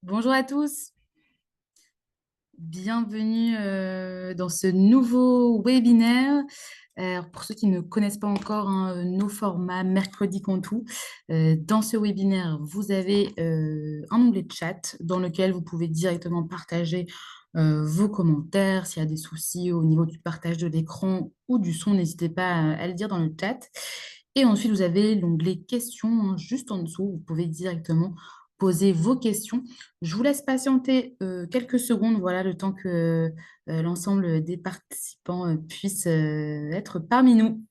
Bonjour à tous, bienvenue dans ce nouveau webinaire. Pour ceux qui ne connaissent pas encore nos formats Mercredi Cantou, dans ce webinaire, vous avez un onglet de chat dans lequel vous pouvez directement partager vos commentaires. S'il y a des soucis au niveau du partage de l'écran ou du son, n'hésitez pas à le dire dans le chat. Et ensuite, vous avez l'onglet questions juste en dessous. Vous pouvez directement poser vos questions. Je vous laisse patienter quelques secondes, voilà, le temps que l'ensemble des participants puissent être parmi nous.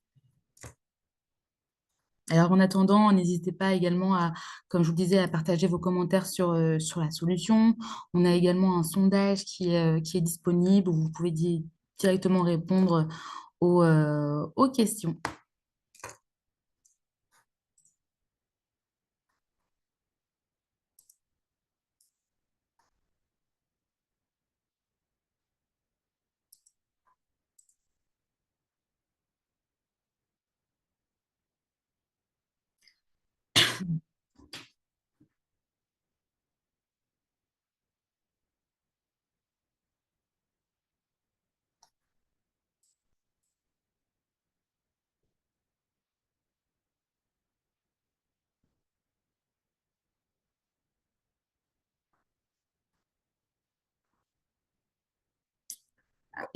Alors, en attendant, n'hésitez pas également à, comme je vous disais, à partager vos commentaires sur la solution. On a également un sondage qui est disponible où vous pouvez directement répondre aux questions.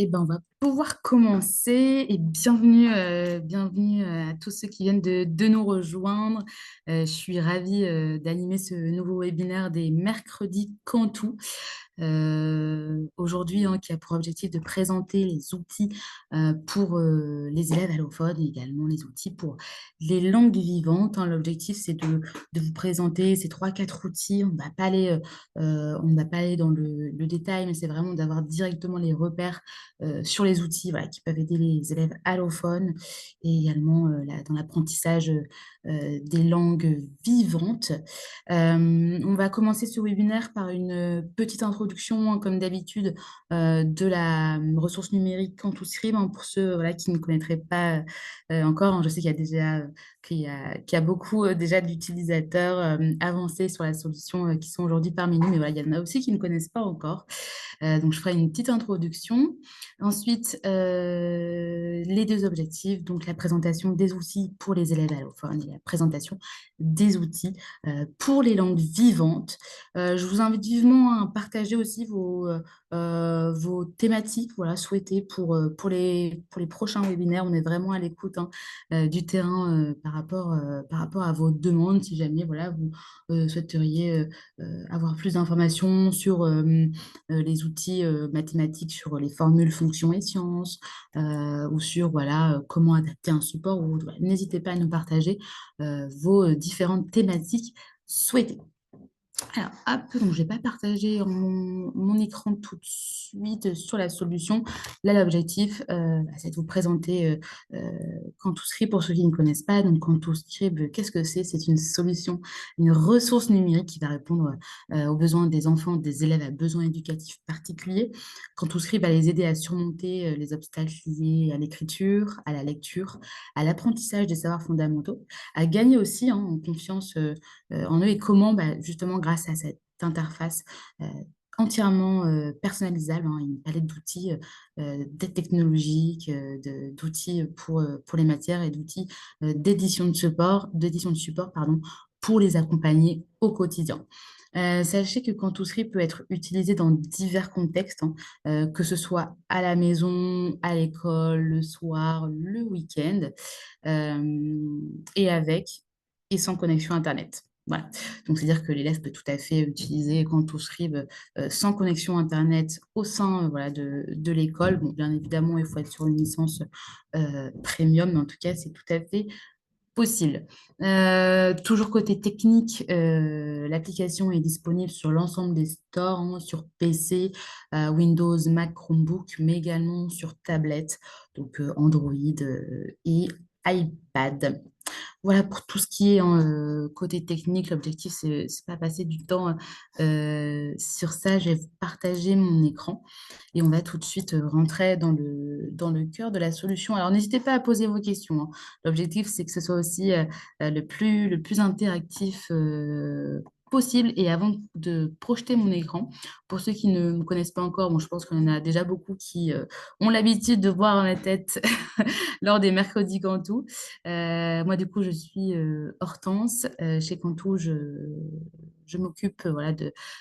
Eh ben, on va pouvoir commencer et bienvenue à tous ceux qui viennent de nous rejoindre. Je suis ravie d'animer ce nouveau webinaire des mercredis Cantou. Aujourd'hui, qui a pour objectif de présenter les outils pour les élèves allophones et également les outils pour les langues vivantes. L'objectif, c'est de vous présenter ces trois, quatre outils. On ne va pas aller dans le détail, mais c'est vraiment d'avoir directement les repères sur les outils voilà, qui peuvent aider les élèves allophones et également dans l'apprentissage des langues vivantes. On va commencer ce webinaire par une petite introduction, comme d'habitude, de la ressource numérique Cantouscribe, pour ceux voilà, qui ne connaîtraient pas encore. Je sais qu'il y a déjà qu'il y a beaucoup déjà d'utilisateurs avancés sur la solution qui sont aujourd'hui parmi nous, mais voilà, il y en a aussi qui ne connaissent pas encore. Donc, je ferai une petite introduction. Ensuite, les deux objectifs, donc la présentation des outils pour les élèves allophones et la présentation des outils pour les langues vivantes. Je vous invite vivement à partager aussi vos thématiques voilà, souhaitées pour les prochains webinaires. On est vraiment à l'écoute du terrain par rapport à vos demandes. Si jamais voilà, vous souhaiteriez avoir plus d'informations sur les outils mathématiques, sur les formules, fonctions et sciences, ou sur voilà, comment adapter un support, voilà, n'hésitez pas à nous partager vos différentes thématiques souhaitées. Alors, hop, donc je vais pas partager mon écran tout de suite sur la solution. Là, l'objectif, c'est de vous présenter Cantouscribe pour ceux qui ne connaissent pas. Donc, Cantouscribe, qu'est-ce que c'est? C'est une solution, une ressource numérique qui va répondre aux besoins des enfants, des élèves à besoins éducatifs particuliers. Cantouscribe va les aider à surmonter les obstacles liés à l'écriture, à la lecture, à l'apprentissage des savoirs fondamentaux, à gagner aussi en confiance en eux et comment, justement, grâce à cette interface entièrement personnalisable, une palette d'outils, d'aide technologique, d'outils pour les matières et d'outils d'édition de support, pardon, pour les accompagner au quotidien. Sachez que Cantouscript peut être utilisé dans divers contextes, que ce soit à la maison, à l'école, le soir, le week-end, et avec et sans connexion Internet. Voilà. Donc, c'est-à-dire que l'élève peut tout à fait utiliser Cantouscribe sans connexion Internet au sein voilà, de l'école. Bon, bien évidemment, il faut être sur une licence premium, mais en tout cas, c'est tout à fait possible. Toujours côté technique, l'application est disponible sur l'ensemble des stores, sur PC, Windows, Mac, Chromebook, mais également sur tablette, donc Android et iPad. Voilà pour tout ce qui est côté technique. L'objectif, c'est pas passer du temps sur ça. Je vais partager mon écran et on va tout de suite rentrer dans le cœur de la solution. Alors, n'hésitez pas à poser vos questions. L'objectif, c'est que ce soit aussi le plus interactif possible. Et avant de projeter mon écran, pour ceux qui ne me connaissent pas encore, bon, je pense qu'on en a déjà beaucoup qui ont l'habitude de voir ma tête lors des mercredis Cantou. Moi, du coup, je suis Hortense. Chez Cantou, je m'occupe voilà,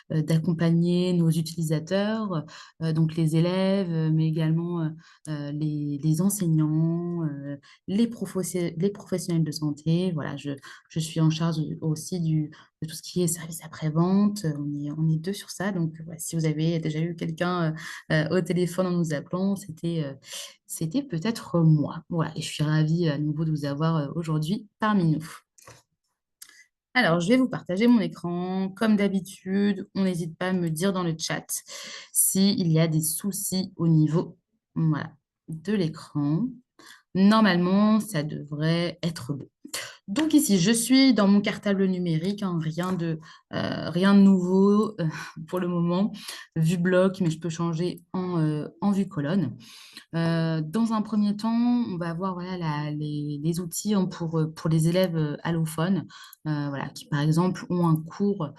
d'accompagner nos utilisateurs, donc les élèves, mais également les enseignants, les professionnels de santé. Voilà, je suis en charge aussi de tout ce qui est service après-vente. On est deux sur ça. Donc, voilà, si vous avez déjà eu quelqu'un au téléphone en nous appelant, c'était peut-être moi. Voilà, et je suis ravie à nouveau de vous avoir aujourd'hui parmi nous. Alors, je vais vous partager mon écran. Comme d'habitude, on n'hésite pas à me dire dans le chat s'il y a des soucis au niveau voilà, de l'écran. Normalement, ça devrait être bon. Donc ici, je suis dans mon cartable numérique, hein, rien de nouveau pour le moment, vue bloc, mais je peux changer en vue colonne. Dans un premier temps, on va voir voilà, les outils hein, pour les élèves allophones, voilà, qui par exemple ont un cours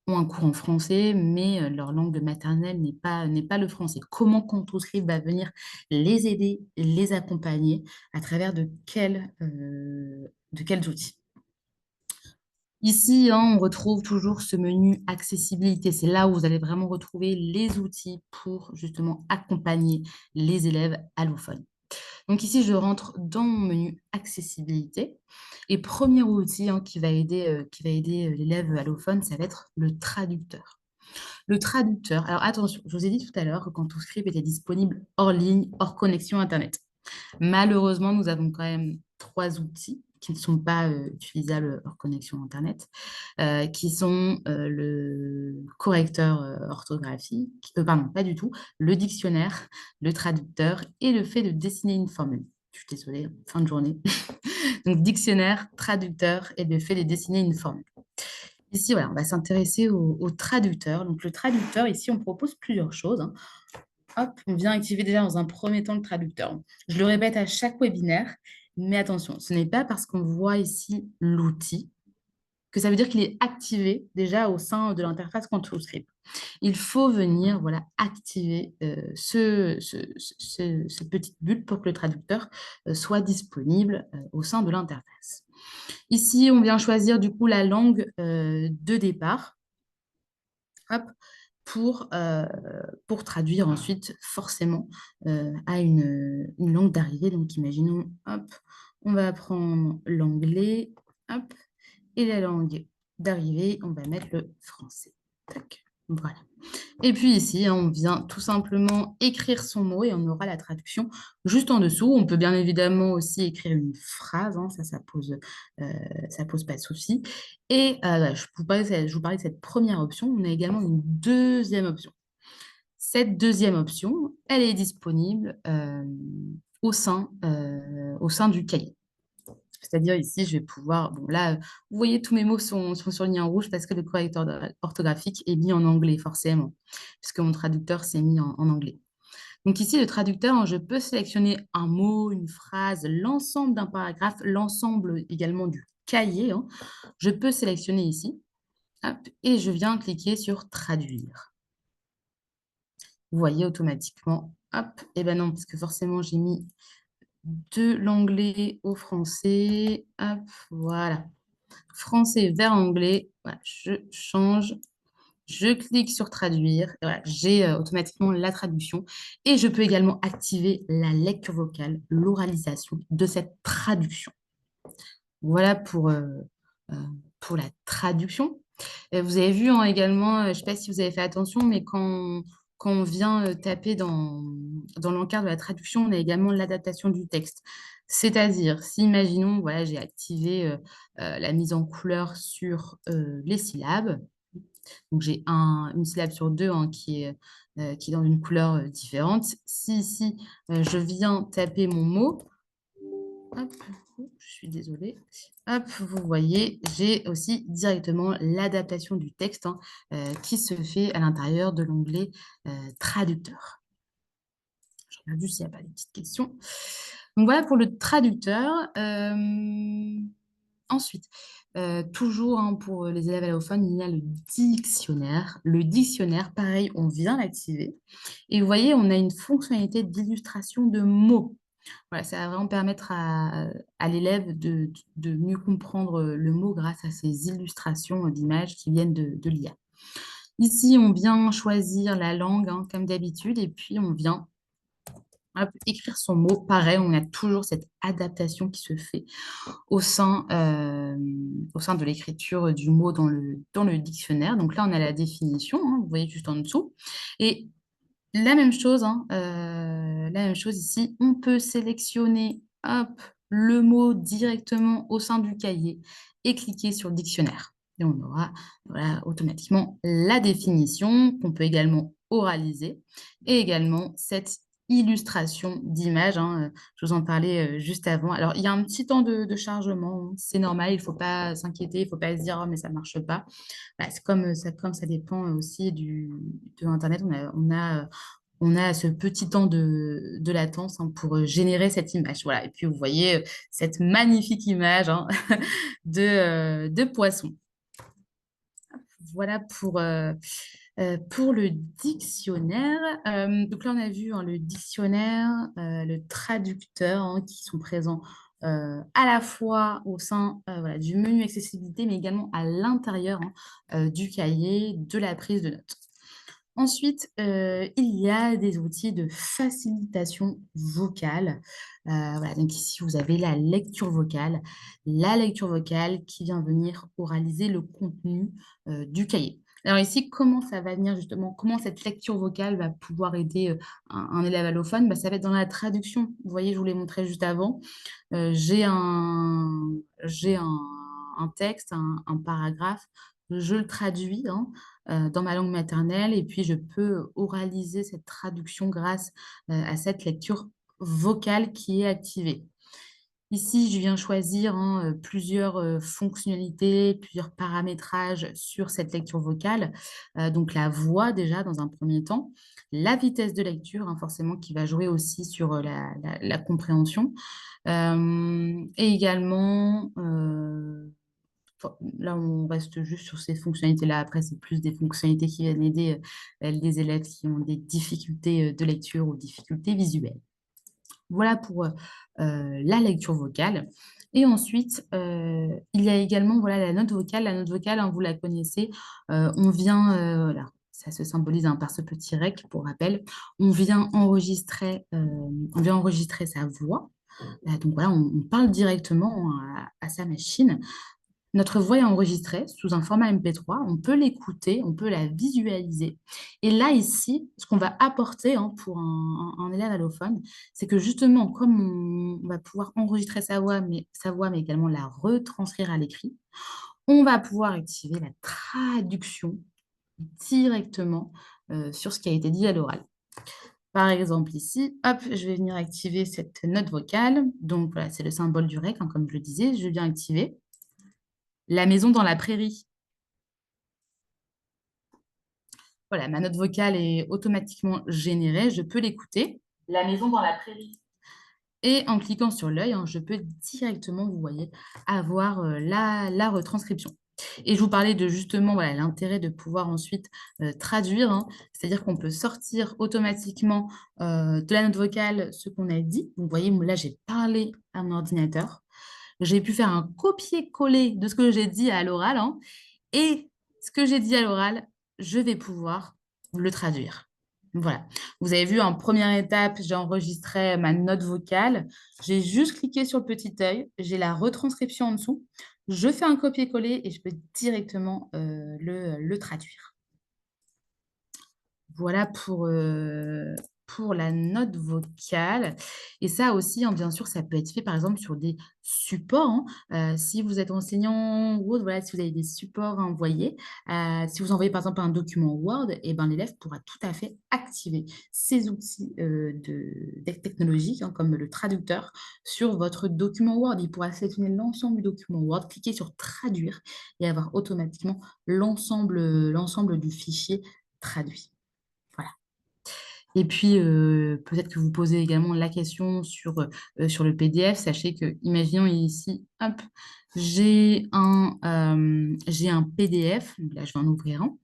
en français, mais leur langue maternelle n'est pas le français. Comment Contourski va venir les aider, les accompagner à travers de quels outils? Ici, hein, on retrouve toujours ce menu accessibilité. C'est là où vous allez vraiment retrouver les outils pour justement accompagner les élèves allophones. Donc ici, je rentre dans mon menu accessibilité. Et premier outil hein, qui va aider l'élève allophone, ça va être le traducteur. Le traducteur, alors attention, je vous ai dit tout à l'heure que quand tout script était disponible hors ligne, hors connexion Internet. Malheureusement, nous avons quand même 3 outils qui ne sont pas utilisables hors connexion Internet, qui sont le correcteur orthographique, pardon, pas du tout, le dictionnaire, le traducteur et le fait de dessiner une formule. Je suis désolée, fin de journée. Donc, dictionnaire, traducteur et le fait de dessiner une formule. Ici, voilà, on va s'intéresser au traducteur. Donc, le traducteur, ici, on propose plusieurs choses, hein. Hop, on vient activer déjà dans un premier temps le traducteur. Je le répète à chaque webinaire, mais attention, ce n'est pas parce qu'on voit ici l'outil que ça veut dire qu'il est activé déjà au sein de l'interface ControlScript. Il faut venir voilà, activer cette petite bulle pour que le traducteur soit disponible au sein de l'interface. Ici, on vient choisir du coup la langue de départ. Hop, pour traduire ensuite forcément à une langue d'arrivée. Donc, imaginons, hop, on va prendre l'anglais, hop, et la langue d'arrivée, on va mettre le français. Tac, voilà. Et puis ici, hein, on vient tout simplement écrire son mot et on aura la traduction juste en dessous. On peut bien évidemment aussi écrire une phrase, hein, ça pose pas de souci. Et je vous parlais de cette première option. On a également une deuxième option. Cette deuxième option, elle est disponible au sein du cahier. C'est-à-dire ici, je vais pouvoir, bon là, vous voyez, tous mes mots sont surlignés en rouge parce que le correcteur orthographique est mis en anglais, forcément, puisque mon traducteur s'est mis en anglais. Donc ici, le traducteur, hein, je peux sélectionner un mot, une phrase, l'ensemble d'un paragraphe, l'ensemble également du cahier, hein. Je peux sélectionner ici, hop, et je viens cliquer sur traduire. Vous voyez automatiquement, hop, et ben non, parce que forcément, j'ai mis de l'anglais au français, hop, voilà. Français vers anglais, voilà, je change, je clique sur traduire, et voilà, j'ai automatiquement la traduction et je peux également activer la lecture vocale, l'oralisation de cette traduction. Voilà euh, pour la traduction. Vous avez vu hein, également, je ne sais pas si vous avez fait attention, mais quand on vient taper dans l'encart de la traduction, on a également l'adaptation du texte. C'est-à-dire, si imaginons, voilà, j'ai activé la mise en couleur sur les syllabes. Donc, j'ai une syllabe sur deux hein, qui est dans une couleur différente. Si ici, je viens taper mon mot, hop, je suis désolée. Hop, vous voyez, j'ai aussi directement l'adaptation du texte hein, qui se fait à l'intérieur de l'onglet traducteur. Je regarde juste s'il n'y a pas de petites questions. Donc voilà pour le traducteur. Ensuite, Toujours, hein, pour les élèves allophones, il y a le dictionnaire. Le dictionnaire, pareil, on vient l'activer et vous voyez, on a une fonctionnalité d'illustration de mots. Voilà, ça va vraiment permettre à l'élève de mieux comprendre, le mot grâce à ces illustrations, d'images qui viennent de l'IA. Ici, on vient choisir la langue, hein, comme d'habitude et puis on vient, hop, écrire son mot. Pareil, on a toujours cette adaptation qui se fait au sein de l'écriture du mot dans le dictionnaire. Donc là, on a la définition, hein, vous voyez juste en dessous et la même chose, hein, la même chose ici. On peut sélectionner, hop, le mot directement au sein du cahier et cliquer sur le dictionnaire. Et on aura, voilà, automatiquement la définition qu'on peut également oraliser et également cette illustration d'image, hein, je vous en parlais, juste avant. Alors, il y a un petit temps de chargement, hein, c'est normal, il ne faut pas s'inquiéter, il ne faut pas se dire: «Oh mais ça ne marche pas». Bah, c'est comme ça dépend aussi de internet, on a ce petit temps de latence, hein, pour, générer cette image. Voilà et puis vous voyez, cette magnifique image, hein, de poisson. Voilà pour le dictionnaire. Donc là, on a vu, hein, le dictionnaire, le traducteur, hein, qui sont présents, à la fois au sein, voilà, du menu accessibilité, mais également à l'intérieur, hein, du cahier, de la prise de notes. Ensuite, il y a des outils de facilitation vocale. Voilà, donc ici, vous avez la lecture vocale qui vient venir oraliser le contenu, du cahier. Alors ici, comment ça va venir justement comment cette lecture vocale va pouvoir aider, un élève allophone? Bah, ça va être dans la traduction. Vous voyez, je vous l'ai montré juste avant. J'ai un texte, un paragraphe, je le traduis, hein, dans ma langue maternelle et puis je peux oraliser cette traduction grâce, à cette lecture vocale qui est activée. Ici, je viens choisir, hein, plusieurs, fonctionnalités, plusieurs paramétrages sur cette lecture vocale. Donc la voix déjà dans un premier temps, la vitesse de lecture, hein, forcément qui va jouer aussi sur, la compréhension. Et également, enfin, là, on reste juste sur ces fonctionnalités-là. Après, c'est plus des fonctionnalités qui viennent aider, les élèves qui ont des difficultés, de lecture ou difficultés visuelles. Voilà pour, la lecture vocale et ensuite, il y a également, voilà, la note vocale. La note vocale, hein, vous la connaissez, on vient, voilà, ça se symbolise, hein, par ce petit REC pour rappel. On vient enregistrer sa voix, donc voilà, on parle directement à sa machine. Notre voix est enregistrée sous un format MP3, on peut l'écouter, on peut la visualiser et là, ici, ce qu'on va apporter, hein, pour un élève allophone, c'est que justement, comme on va pouvoir enregistrer sa voix, mais également la retranscrire à l'écrit, on va pouvoir activer la traduction directement, sur ce qui a été dit à l'oral. Par exemple ici, hop, je vais venir activer cette note vocale, donc voilà, c'est le symbole du REC, hein, comme je le disais, je viens activer la maison dans la prairie. Voilà, ma note vocale est automatiquement générée, je peux l'écouter. La maison dans la prairie. Et en cliquant sur l'œil, hein, je peux directement, vous voyez, avoir, la retranscription. Et je vous parlais de justement, voilà, l'intérêt de pouvoir ensuite, traduire, hein. C'est-à-dire qu'on peut sortir automatiquement, de la note vocale ce qu'on a dit. Vous voyez, moi là, j'ai parlé à mon ordinateur. J'ai pu faire un copier-coller de ce que j'ai dit à l'oral, hein. Et ce que j'ai dit à l'oral, je vais pouvoir le traduire. Voilà. Vous avez vu en première étape, j'ai enregistré ma note vocale. J'ai juste cliqué sur le petit œil, j'ai la retranscription en dessous. Je fais un copier-coller et je peux directement, le traduire. Voilà pour la note vocale et ça aussi, hein, bien sûr, ça peut être fait, par exemple, sur des supports, hein. Si vous êtes enseignant ou autre, voilà, si vous avez des supports à envoyer, si vous envoyez, par exemple, un document Word et ben, l'élève pourra tout à fait activer ces outils, technologiques, hein, comme le traducteur sur votre document Word. Il pourra sélectionner l'ensemble du document Word, cliquer sur «Traduire» et avoir automatiquement l'ensemble du fichier traduit. Voilà. Et puis, peut-être que vous posez également la question sur le PDF. Sachez que, imaginons ici, hop, j'ai un PDF. Donc là, je vais en ouvrir un.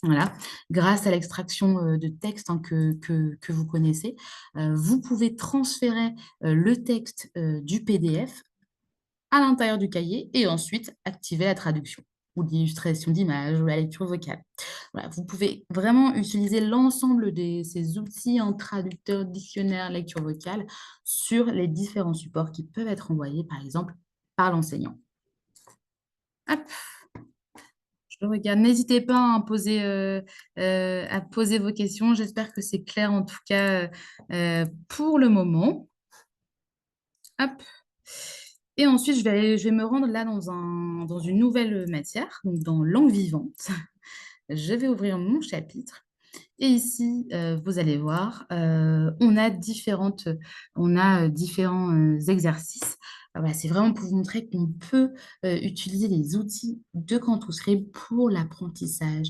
Voilà, grâce à l'extraction de texte hein, que vous connaissez, vous pouvez transférer le texte du PDF à l'intérieur du cahier et ensuite activer la traduction ou l'illustration d'image ou la lecture vocale. Voilà, vous pouvez vraiment utiliser l'ensemble de ces outils en traducteur, dictionnaire, lecture vocale sur les différents supports qui peuvent être envoyés, par exemple, par l'enseignant. Hop, je regarde. N'hésitez pas à poser vos questions. J'espère que c'est clair en tout cas pour le moment. Hop. Et ensuite, je vais me rendre là dans une nouvelle matière, donc dans langue vivante. Je vais ouvrir mon chapitre. Et ici, vous allez voir, on a différents exercices. Voilà, c'est vraiment pour vous montrer qu'on peut utiliser les outils de Cantousré pour l'apprentissage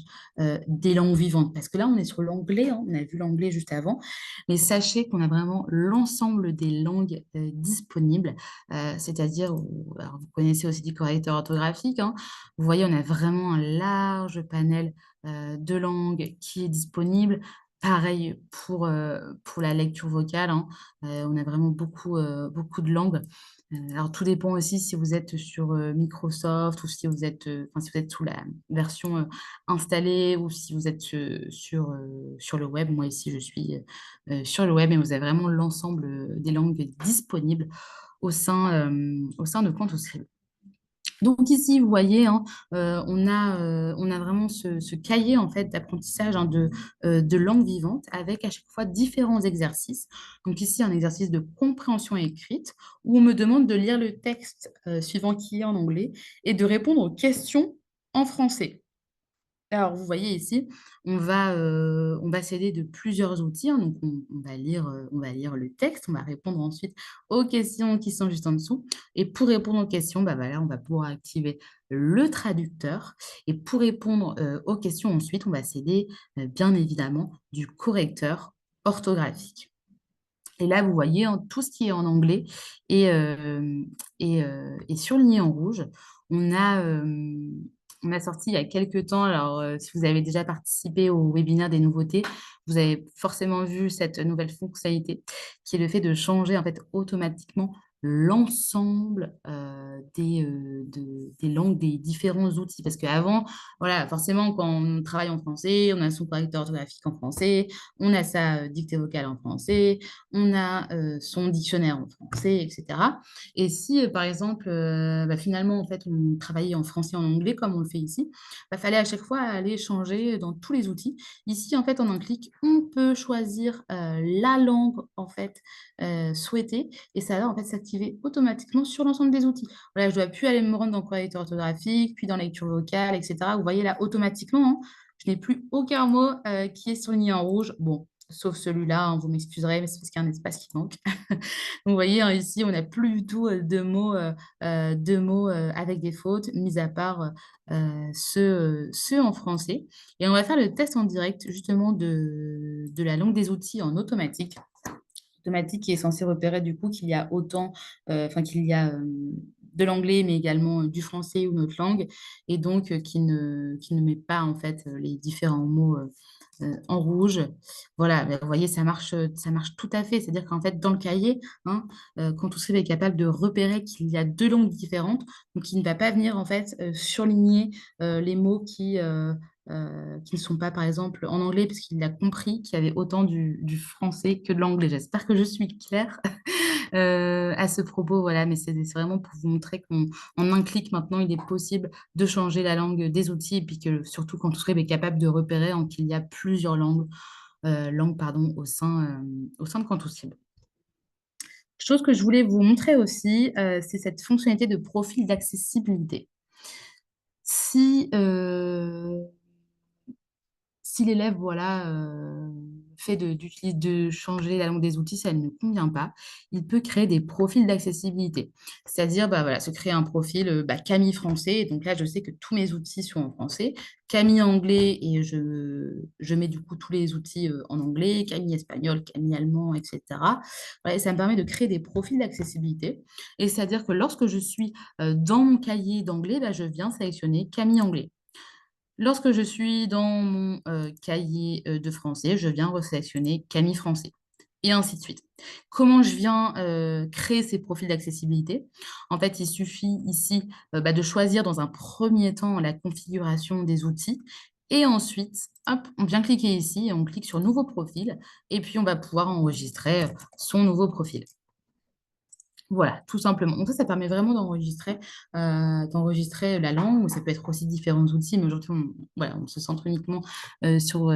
des langues vivantes. Parce que là, on est sur l'anglais, hein, on a vu l'anglais juste avant, mais sachez qu'on a vraiment l'ensemble des langues disponibles, c'est-à-dire, alors, vous connaissez aussi du correcteur orthographique, hein. Vous voyez, on a vraiment un large panel de langue qui est disponible. Pareil pour la lecture vocale, hein. On a vraiment beaucoup de langues. Alors, tout dépend aussi si vous êtes sur Microsoft ou si vous êtes, enfin, si vous êtes sous la version installée ou si vous êtes sur le web. Moi, ici, je suis sur le web et vous avez vraiment l'ensemble des langues disponibles au sein de Quantoscript. Donc ici, vous voyez, hein, on a vraiment ce cahier en fait d'apprentissage hein, de langue vivante avec à chaque fois différents exercices. Donc ici, un exercice de compréhension écrite où on me demande de lire le texte suivant qui est en anglais et de répondre aux questions en français. Alors, vous voyez ici, on va s'aider de plusieurs outils, hein. Donc, on va lire le texte, on va répondre ensuite aux questions qui sont juste en dessous. Et pour répondre aux questions, bah, voilà, on va pouvoir activer le traducteur. Et pour répondre aux questions ensuite, on va s'aider bien évidemment du correcteur orthographique. Et là, vous voyez hein, tout ce qui est en anglais et surligné en rouge. On a, euh, on a sorti il y a quelques temps, alors si vous avez déjà participé au webinaire des nouveautés, vous avez forcément vu cette nouvelle fonctionnalité qui est le fait de changer en fait automatiquement l'ensemble des langues des différents outils. Parce qu'avant, voilà, forcément, quand on travaille en français, on a son correcteur orthographique en français, on a sa dictée vocale en français, on a son dictionnaire en français, etc. Et si, par exemple, bah, finalement, en fait, on travaillait en français et en anglais, comme on le fait ici, il fallait à chaque fois aller changer dans tous les outils. Ici, en fait, en un clic, on peut choisir la langue, en fait, souhaitée, et ça va, en fait, s'activer automatiquement sur l'ensemble des outils. Voilà, je ne dois plus aller me rendre dans le correcteur orthographique, puis dans la lecture vocale, etc. Vous voyez là, automatiquement, hein, je n'ai plus aucun mot qui est souligné en rouge. Bon, sauf celui-là, hein, vous m'excuserez, mais c'est parce qu'il y a un espace qui manque. Donc, vous voyez, hein, ici, on n'a plus du tout de mots avec des fautes, mis à part ceux en français. Et on va faire le test en direct, justement, de la langue des outils en automatique. Automatique qui est censé repérer, du coup, qu'il y a enfin, qu'il y a de l'anglais, mais également du français ou une autre langue, et donc qui ne met pas, en fait, les différents mots en rouge. Voilà, ben, vous voyez, ça marche tout à fait. C'est-à-dire qu'en fait, dans le cahier, hein, quand Toutslib est capable de repérer qu'il y a deux langues différentes, donc il ne va pas venir en fait surligner les mots qui ne sont pas, par exemple, en anglais, parce qu'il a compris qu'il y avait autant du français que de l'anglais. J'espère que je suis claire à ce propos, voilà, mais c'est vraiment pour vous montrer qu'en un clic, maintenant, il est possible de changer la langue des outils, et puis que surtout, quand Toutslib est capable de repérer qu'il y a plusieurs langues pardon, au sein de Cantoutslib. Chose que je voulais vous montrer aussi, c'est cette fonctionnalité de profil d'accessibilité. Si, si l'élève voilà, fait de changer la langue des outils, ça ne me convient pas, il peut créer des profils d'accessibilité. C'est-à-dire, bah, voilà, se créer un profil, bah, Camille français. Et donc là, je sais que tous mes outils sont en français. Camille anglais, et je mets du coup tous les outils en anglais. Camille espagnol, Camille allemand, etc. Voilà, et ça me permet de créer des profils d'accessibilité. Et c'est-à-dire que lorsque je suis dans mon cahier d'anglais, bah, je viens sélectionner Camille anglais. Lorsque je suis dans mon cahier de français, je viens resélectionner Camille français et ainsi de suite. Comment je viens créer ces profils d'accessibilité? En fait, il suffit ici bah, de choisir dans un premier temps la configuration des outils et ensuite, hop, on vient cliquer ici et on clique sur Nouveau profil et puis on va pouvoir enregistrer son nouveau profil. Voilà, tout simplement. Donc ça permet vraiment d'enregistrer la langue, ou ça peut être aussi différents outils, mais aujourd'hui, voilà, on se centre uniquement sur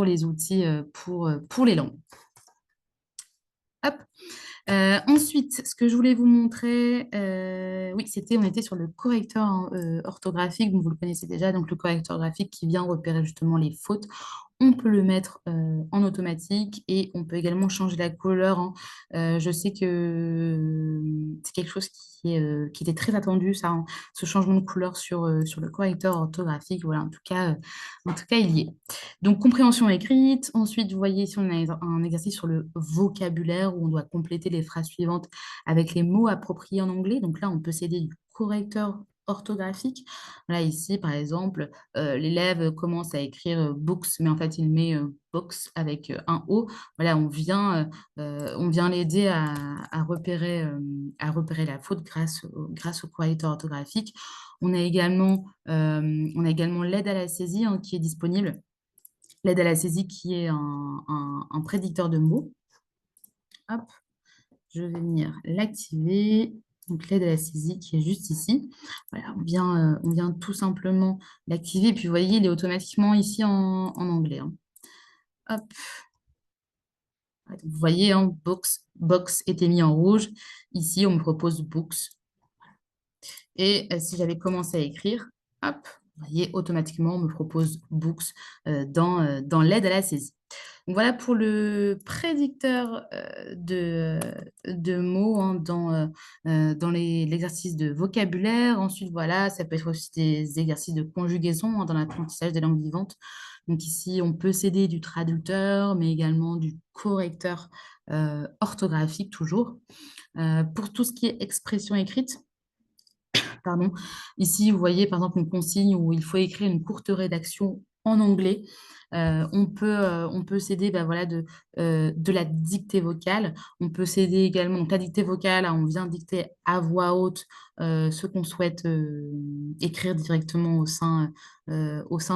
les outils pour les langues. Hop. Ensuite, ce que je voulais vous montrer, oui, on était sur le correcteur hein, orthographique, vous le connaissez déjà, donc le correcteur graphique qui vient repérer justement les fautes. On peut le mettre en automatique et on peut également changer la couleur, hein. Je sais que c'est quelque chose qui était très attendu, ça, hein, ce changement de couleur sur le correcteur orthographique. Voilà, en tout cas, il y est. Donc, compréhension écrite. Ensuite, vous voyez ici, on a un exercice sur le vocabulaire où on doit compléter les phrases suivantes avec les mots appropriés en anglais. Donc là, on peut s'aider du correcteur orthographique. Là, ici, par exemple, l'élève commence à écrire books, mais en fait, il met box avec un O. Voilà, on vient l'aider à repérer la faute grâce au correcteur orthographique. On a également l'aide à la saisie hein, qui est disponible. L'aide à la saisie qui est un prédicteur de mots. Hop, je vais venir l'activer. Donc l'aide à la saisie qui est juste ici. Voilà, on vient tout simplement l'activer. Et puis vous voyez, il est automatiquement ici en anglais, hein. Hop. Vous voyez, hein, box était mis en rouge. Ici, on me propose books. Et si j'avais commencé à écrire, hop, vous voyez, automatiquement, on me propose books dans l'aide à la saisie. Donc voilà pour le prédicteur de mots hein, dans l'exercice de vocabulaire. Ensuite, voilà, ça peut être aussi des exercices de conjugaison hein, dans l'apprentissage des langues vivantes. Donc ici, on peut s'aider du traducteur, mais également du correcteur orthographique toujours. Pour tout ce qui est expression écrite, pardon. Ici, vous voyez par exemple une consigne où il faut écrire une courte rédaction en anglais. On peut s'aider bah, voilà, de la dictée vocale. On peut s'aider également, donc la dictée vocale, hein, on vient dicter à voix haute ce qu'on souhaite écrire directement au sein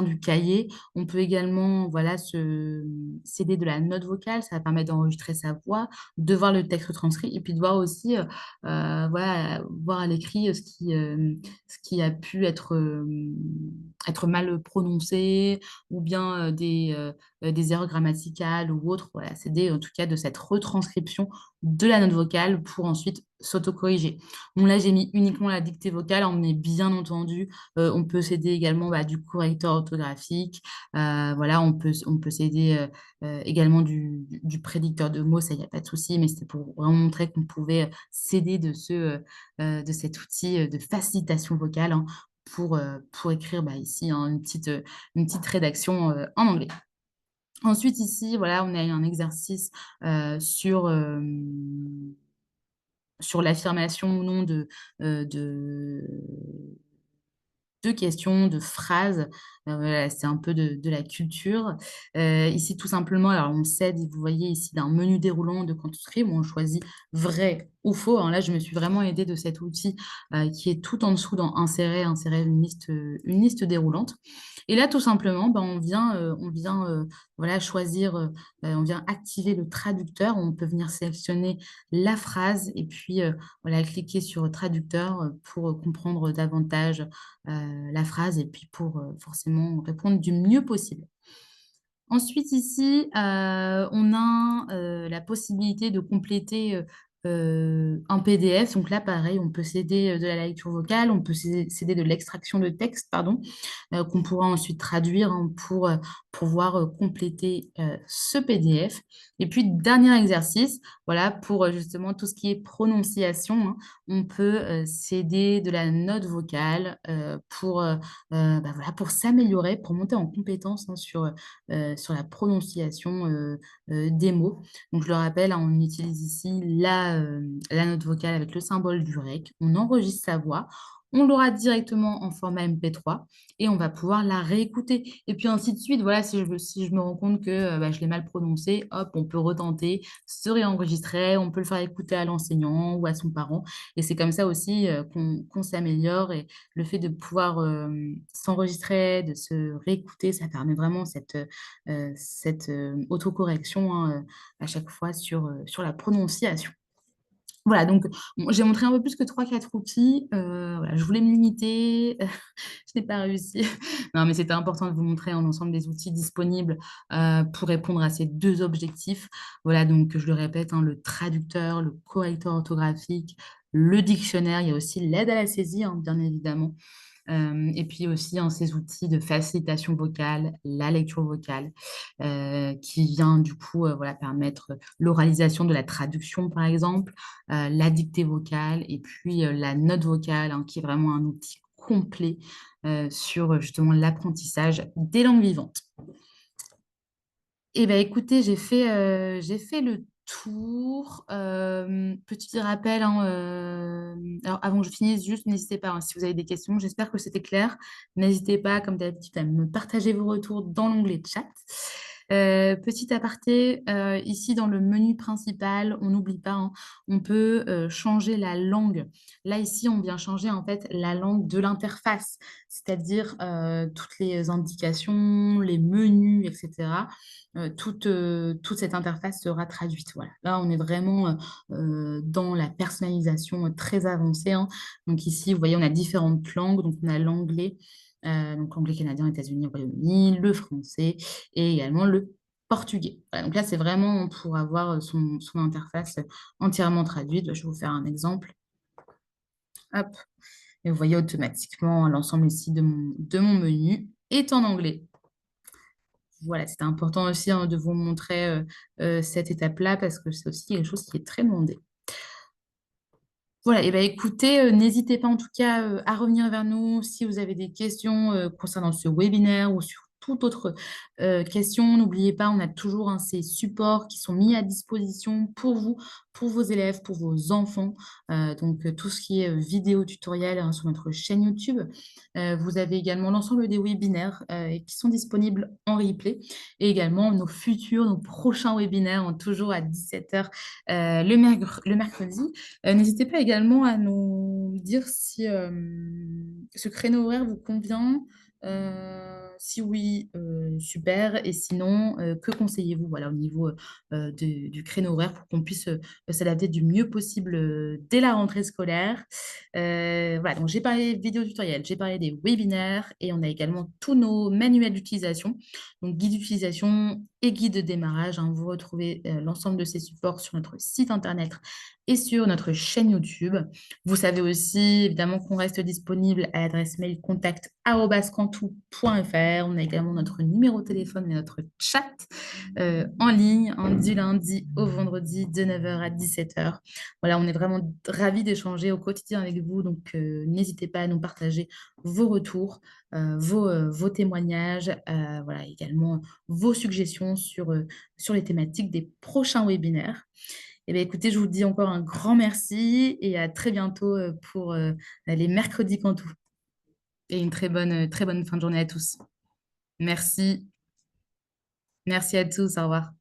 du cahier. On peut également voilà, s'aider de la note vocale, ça va permettre d'enregistrer sa voix, de voir le texte transcrit et puis de voir aussi voilà, voir à l'écrit ce qui a pu être mal prononcé ou bien des erreurs grammaticales ou autres. Voilà, s'aider en tout cas de cette retranscription de la note vocale pour ensuite s'autocorriger. Bon, là, j'ai mis uniquement la dictée vocale, hein, mais bien entendu, on peut s'aider également bah, du correcteur orthographique. Voilà, on peut s'aider également du prédicteur de mots, ça, il n'y a pas de souci, mais c'était pour vraiment montrer qu'on pouvait s'aider de cet outil de facilitation vocale hein, pour écrire bah, ici hein, une petite rédaction en anglais. Ensuite, ici, voilà, on a un exercice sur l'affirmation ou non de questions, de phrases. Voilà, c'est un peu de la culture. Ici, tout simplement, alors on s'aide, vous voyez ici, d'un menu déroulant de construire où on choisit vrai ou faux. Alors là, je me suis vraiment aidée de cet outil qui est tout en dessous dans insérer une liste déroulante. Et là, tout simplement, ben, on vient voilà, choisir, on vient activer le traducteur. On peut venir sélectionner la phrase et puis voilà, cliquer sur traducteur pour comprendre davantage la phrase et puis pour forcément répondre du mieux possible. Ensuite, ici, on a la possibilité de compléter un PDF. Donc là, pareil, on peut céder de la lecture vocale, on peut céder de l'extraction de texte, pardon, qu'on pourra ensuite traduire hein, pour pouvoir compléter ce PDF. Et puis, dernier exercice, voilà, pour justement tout ce qui est prononciation, hein, on peut céder de la note vocale bah voilà, pour s'améliorer, pour monter en compétence hein, sur la prononciation des mots. Donc, je le rappelle, hein, on utilise ici la note vocale avec le symbole du REC. On enregistre sa voix. On l'aura directement en format MP3 et on va pouvoir la réécouter. Et puis ainsi de suite. Voilà, si je me rends compte que bah, je l'ai mal prononcé, hop, on peut retenter, se réenregistrer, on peut le faire écouter à l'enseignant ou à son parent. Et c'est comme ça aussi qu'on s'améliore. Et le fait de pouvoir s'enregistrer, de se réécouter, ça permet vraiment cette autocorrection hein, à chaque fois sur la prononciation. Voilà, donc bon, j'ai montré un peu plus que trois quatre outils. Voilà, je voulais me limiter, je n'ai pas réussi. Non, mais c'était important de vous montrer un ensemble des outils disponibles pour répondre à ces deux objectifs. Voilà, donc je le répète, hein, le traducteur, le correcteur orthographique, le dictionnaire, il y a aussi l'aide à la saisie, hein, bien évidemment. Et puis aussi hein, ces outils de facilitation vocale, la lecture vocale, qui vient du coup voilà, permettre l'oralisation de la traduction, par exemple, la dictée vocale et puis la note vocale, hein, qui est vraiment un outil complet sur justement l'apprentissage des langues vivantes. Eh bien, écoutez, j'ai fait le tour. Petit rappel, hein, alors avant que je finisse, juste n'hésitez pas, hein, si vous avez des questions, j'espère que c'était clair. N'hésitez pas, comme d'habitude, à me partager vos retours dans l'onglet chat. Petit aparté, ici dans le menu principal, on n'oublie pas, hein, on peut changer la langue. Là, ici, on vient changer en fait la langue de l'interface, c'est-à-dire toutes les indications, les menus, etc. Toute cette interface sera traduite. Voilà. Là, on est vraiment dans la personnalisation très avancée. Hein. Donc ici, vous voyez, on a différentes langues. Donc on a l'anglais, donc l'anglais canadien, États-Unis, Royaume-Uni, le français et également le portugais. Voilà, donc là, c'est vraiment pour avoir son interface entièrement traduite. Je vais vous faire un exemple. Hop. Et vous voyez automatiquement l'ensemble ici de mon menu est en anglais. Voilà, c'était important aussi hein, de vous montrer cette étape-là parce que c'est aussi quelque chose qui est très demandé. Voilà, et ben écoutez, n'hésitez pas en tout cas à revenir vers nous si vous avez des questions concernant ce webinaire ou sur toute autre question. N'oubliez pas, on a toujours hein, ces supports qui sont mis à disposition pour vous, pour vos élèves, pour vos enfants. Donc tout ce qui est vidéo tutoriel hein, sur notre chaîne YouTube. Vous avez également l'ensemble des webinaires qui sont disponibles en replay et également nos prochains webinaires, hein, toujours à 17h le mercredi. N'hésitez pas également à nous dire si ce créneau horaire vous convient. Si oui, super. Et sinon, que conseillez-vous voilà, au niveau du créneau horaire pour qu'on puisse s'adapter du mieux possible dès la rentrée scolaire. Voilà, donc j'ai parlé vidéo tutoriel, j'ai parlé des webinaires et on a également tous nos manuels d'utilisation, donc guide d'utilisation et guide de démarrage. Hein. Vous retrouvez l'ensemble de ces supports sur notre site internet et sur notre chaîne YouTube. Vous savez aussi évidemment qu'on reste disponible à l'adresse mail contact@cantou.fr. On a également notre numéro de téléphone et notre chat en ligne du lundi au vendredi de 9h à 17h. Voilà, on est vraiment ravis d'échanger au quotidien avec vous, donc n'hésitez pas à nous partager vos retours, vos témoignages, voilà, également vos suggestions sur les thématiques des prochains webinaires. Eh bien, écoutez, je vous dis encore un grand merci et à très bientôt pour les mercredis Cantou. Et une très bonne fin de journée à tous. Merci. Merci à tous. Au revoir.